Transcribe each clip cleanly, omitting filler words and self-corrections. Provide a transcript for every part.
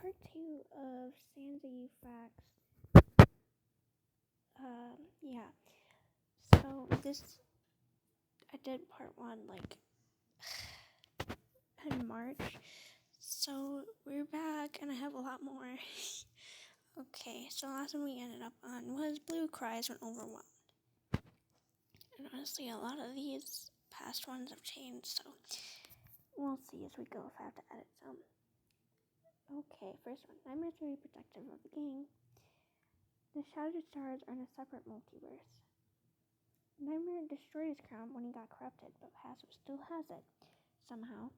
part 2 of Sans AUs facts. Yeah. So I did part 1 in March. So we're back and I have a lot more. Okay, so the last one we ended up on was Blue cries when overwhelmed. And honestly, a lot of these past ones have changed, so we'll see as we go if I have to edit some. Okay, first one. Nightmare's very protective of the gang. The Shattered Stars are in a separate multiverse. Nightmare destroyed his crown when he got corrupted, but Passive still has it, somehow.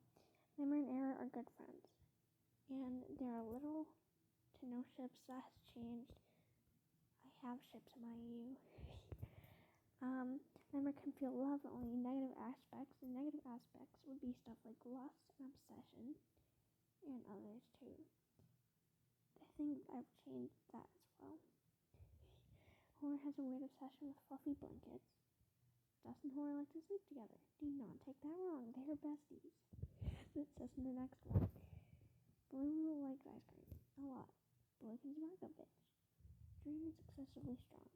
Nightmare and Error are good friends. And there are little to no ships. That has changed. I have ships in my AU. Nightmare can feel love only in negative aspects. And negative aspects would be stuff like lust and obsession. And others too. I think I've changed that as well. Horror has a weird obsession with fluffy blankets. Dust and Horror like to sleep together. Do not take that wrong. They are besties. It says in the next one. Blue likes ice cream. A lot. Blue can smack a bitch. Dream is excessively strong.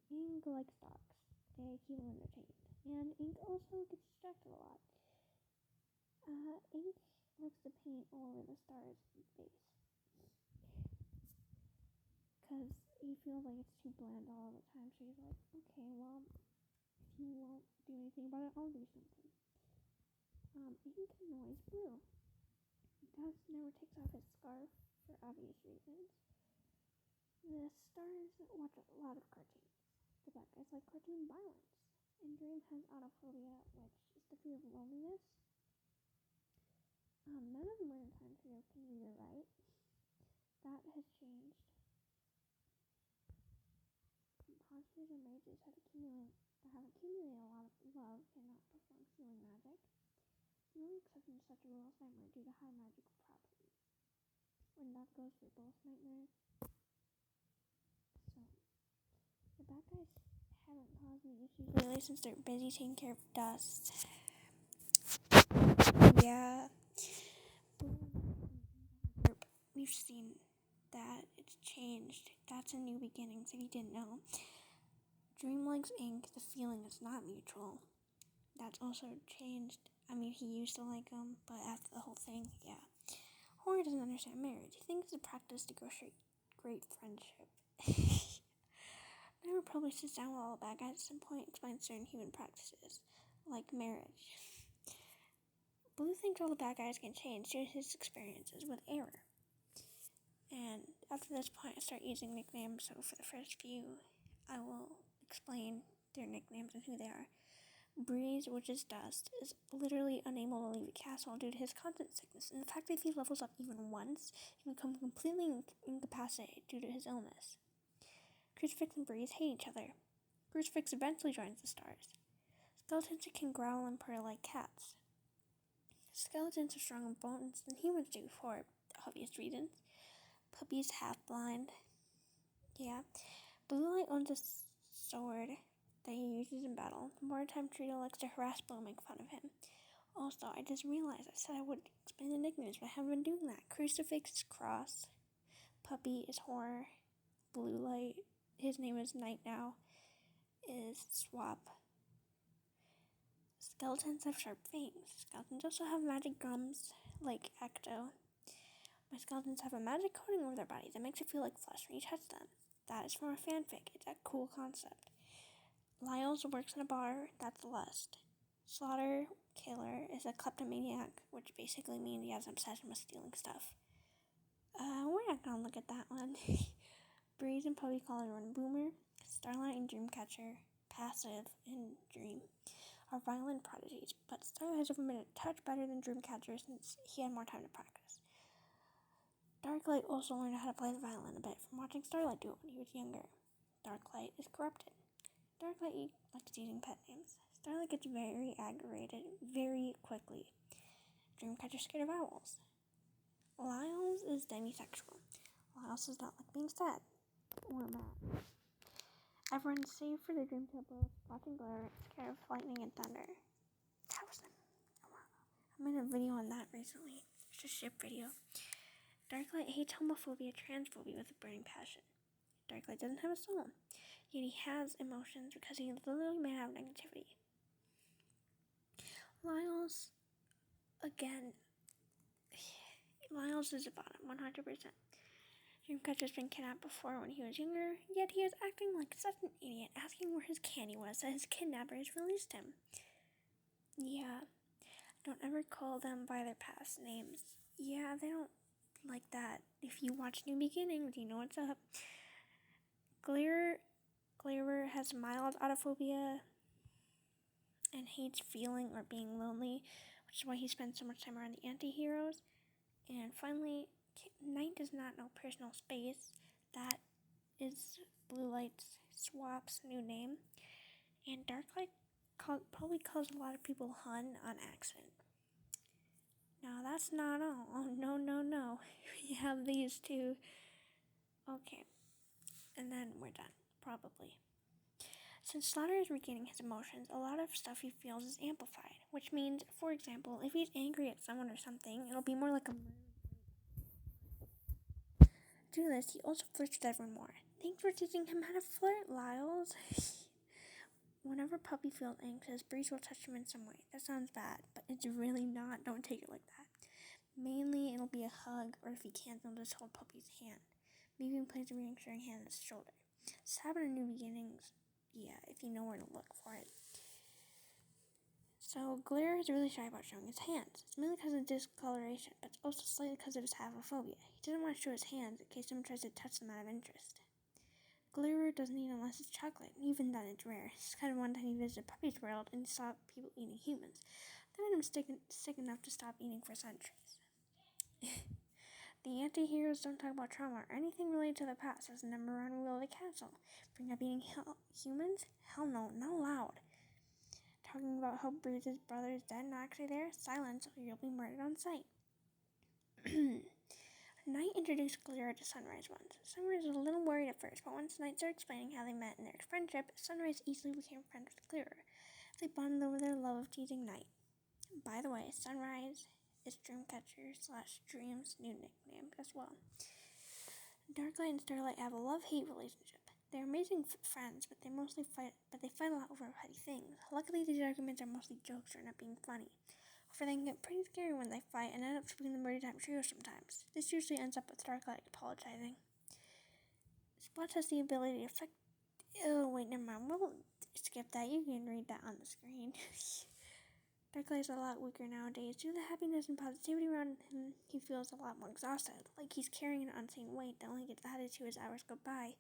Ink likes dogs. They keep him entertained. And Ink also gets distracted a lot. Ink likes to paint all over the stars' face. Because he feels like it's too bland all the time. So he's like, okay, well, if you won't do anything about it, I'll do something. Ink annoys Blue. Dust never takes off his scarf for obvious reasons. The stars watch a lot of cartoons. The bad guys like cartoon violence. And Dream has autophobia, which is the fear of loneliness. None of the Modern Time trio can read or write. That has changed. Monsters and mages have accumulated a lot of love cannot perform healing magic. The only exception to such a rule is Nightmare due to high magical properties. And that goes for both Nightmares. So, the bad guys haven't caused me issues lately since they're busy taking care of Dust. Yeah. We've seen that it's changed. That's a new beginnings if you didn't know. Dream likes Ink. The feeling is not mutual. That's also changed. I mean, he used to like him, but after the whole thing, yeah. Horror doesn't understand marriage. He thinks it's a practice to grow great friendship. Never probably sits down with all the bad guys at some point and explains certain human practices, like marriage. Blue thinks all the bad guys can change due to his experiences with Error. And after this point, I start using nicknames, so for the first few, I will explain their nicknames and who they are. Breeze, which is Dust, is literally unable to leave the castle due to his constant sickness, and the fact that if he levels up even once, he can become completely incapacitated due to his illness. Crucifix and Breeze hate each other. Crucifix eventually joins the stars. Skeletons can growl and purr like cats. Skeletons are stronger in bones than humans do for obvious reasons. Puppy's half-blind. Yeah. Blue Light owns a sword that he uses in battle. The Modern Time trio likes to harass Blue and make fun of him. Also, I just realized I said I would explain the nicknames, but I haven't been doing that. Crucifix is Cross. Puppy is Horror. Blue Light, his name is Night now, is Swap. Skeletons have sharp fangs. Skeletons also have magic gums, like Ecto. My skeletons have a magic coating over their body that makes it feel like flesh when you touch them. That is from a fanfic. It's a cool concept. Lyles works in a bar. That's Lust. Slaughter Killer is a kleptomaniac, which basically means he has an obsession with stealing stuff. We're not gonna look at that one. Breeze and Puppy call everyone Boomer. Starlight and Dreamcatcher, Passive and Dream, are violin prodigies, but Starlight has never been a touch better than Dreamcatcher since he had more time to practice. Darklight also learned how to play the violin a bit from watching Starlight do it when he was younger. Darklight is corrupted. Darklight likes using pet names. Starlight gets very aggravated very quickly. Dreamcatcher's scared of owls. Lyles is demisexual. Lyles does not like being sad or mad. Everyone save for the Dream Temple watching glare, scared of lightning and thunder. That was I made a video on that recently. It's a ship video. Darklight hates homophobia, transphobia with a burning passion. Darklight doesn't have a soul, yet he has emotions because he is literally made out of negativity. Lyles, again, Lyles is a bottom, 100%. Dreamcatcher's been kidnapped before when he was younger, yet he is acting like such an idiot, asking where his candy was that his kidnappers released him. Yeah, don't ever call them by their past names. Yeah, they don't like that. If you watch New Beginnings, you know what's up. Glarer has mild autophobia and hates feeling or being lonely, which is why he spends so much time around the anti-heroes. And finally, Knight does not know personal space. That is Blue Light's swap's new name. And Darklight probably calls a lot of people Hun on accident. Now that's not all. Oh, no. We have these two. Okay. And then we're done. Probably. Since Slaughter is regaining his emotions, a lot of stuff he feels is amplified. Which means, for example, if he's angry at someone or something, it'll be more like a... To this, he also flirts with everyone more. Thanks for teaching him how to flirt, Lyles. Whenever Puppy feels anxious, Breeze will touch him in some way. That sounds bad, but it's really not. Don't take it like that. Mainly, it'll be a hug, or if he can't, they'll just hold Puppy's hand. Maybe even place a reassuring hand on his shoulder. This happened in New Beginnings. Yeah, if you know where to look for it. So, Glare is really shy about showing his hands. It's mainly because of discoloration, but it's also slightly because of his havophobia. He doesn't want to show his hands in case someone tries to touch them out of interest. Glare doesn't eat unless it's chocolate. Even then, it's rare. It's kind of one time he visited Puppy's world and saw people eating humans. That made him sick enough to stop eating for centuries. The anti-heroes don't talk about trauma or anything related to the past as the number one rule of the castle. Bring up eating humans? Hell no, not allowed. Talking about how Breeze's brother is dead and not actually there? Silence or you'll be murdered on sight. Knight introduced Glare to Sunrise once. Sunrise was a little worried at first, but once Knight started explaining how they met and their friendship, Sunrise easily became friends with Glare. They bonded over their love of teasing Knight. By the way, Sunrise is Dreamcatcher/Dream's new nickname as well. Darklight and Starlight have a love-hate relationship. They're amazing friends, but they fight a lot over petty things. Luckily, these arguments are mostly jokes or not being funny. For they can get pretty scary when they fight and end up flipping the Murder Time trio sometimes. This usually ends up with Darklight apologizing. Spot has the ability to affect... Oh, wait, never mind. We'll skip that. You can read that on the screen. Darklight is a lot weaker nowadays. Due to the happiness and positivity around him, he feels a lot more exhausted. Like he's carrying an unseen weight that only gets added to as hours go by.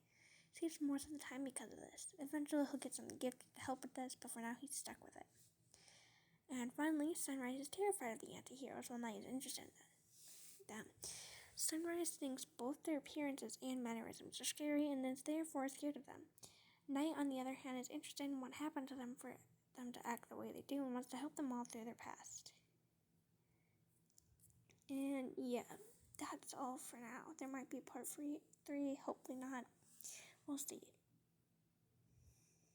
He sleeps most of the time because of this. Eventually, he'll get something gifted to help with this, but for now, he's stuck with it. And finally, Sunrise is terrified of the anti-heroes while Knight is interested in them. Sunrise thinks both their appearances and mannerisms are scary and is therefore scared of them. Knight, on the other hand, is interested in what happened to them for them to act the way they do and wants to help them all through their past. And yeah, that's all for now. There might be part 3, hopefully not. We'll see.